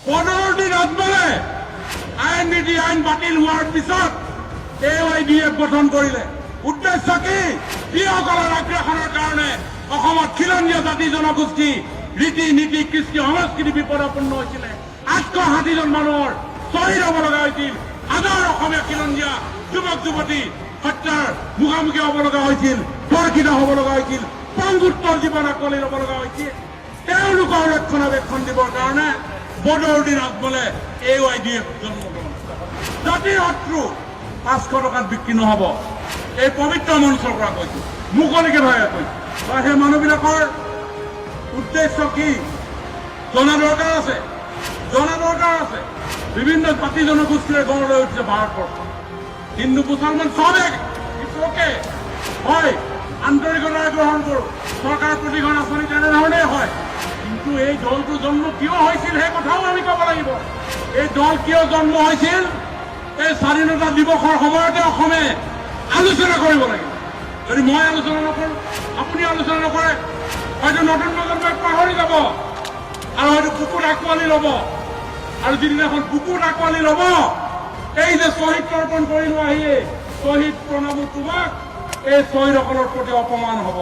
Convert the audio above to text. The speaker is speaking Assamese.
পৰৱৰ্তী ৰাজবলে আইন নীতি আইন বাতিল হোৱাৰ পিছত AYDF গঠন কৰিলে। উদ্দেশ্য কি? যিসকলৰ আগ্ৰাসনৰ কাৰণে অসমত খিলঞ্জীয়া জাতি জনগোষ্ঠী ৰীতি নীতি কৃষ্টি সংস্কৃতি বিপদাপন্ন হৈছিলে। 860জন মানুহৰ শ্বহীদ হ'ব লগা হৈছিল। হাজাৰ অসমীয়া খিলঞ্জীয়া যুৱক যুৱতী হত্যাৰ মুখামুখি হ'ব লগা হৈছিল, ধৰ্ষিত হ'ব লগা হৈছিল, পংগুত্বৰ জীৱন আকোৱালি ল'ব লগা হৈছিল। তেওঁলোকৰ ৰক্ষণাবেক্ষণ দিবৰ কাৰণে বদৰুদ্দিন ৰাজমলে AYDF জন্ম গ্ৰহণ কৰে। জাতিৰ শত্ৰু 500 টকাত বিক্ৰী নহ'ব। এই পবিত্ৰ মঞ্চৰ পৰা কৈছো, মুকলিকে ধৰে কৈছো। সেই মানুহবিলাকৰ উদ্দেশ্য কি জনা দৰকাৰ আছে, বিভিন্ন জাতি জনগোষ্ঠীৰে গঢ় লৈ উঠিছে ভাৰতবৰ্ষ। হিন্দু মুছলমান চবে হয়, আন্তৰিকতাৰে গ্ৰহণ কৰো। চৰকাৰৰ প্ৰতিখন আঁচনি তেনেধৰণেই হয়, কিন্তু এই দলটোৰ জন্ম কিয় হৈছিল সেই কথাও আমি ক'ব লাগিব। এই দল কিয় জন্ম হৈছিল এই স্বাধীনতা দিৱসৰ সময়তে অসমে আলোচনা কৰিব লাগিব। যদি মই আলোচনা নকৰো, আপুনি আলোচনা নকৰে, হয়তো নতুন প্ৰজন্মই পাহৰি যাব আৰু হয়তো বুকুত আঁকোৱালি ল'ব। আৰু যিদিনাখন বুকুত আঁকোৱালি ল'ব, এই যে শ্বহীদ তৰ্পণ কৰিলো আহি শ্বহীদ প্ৰণামো তোমাক, এই শ্বহীদসকলৰ প্ৰতি অপমান হ'ব।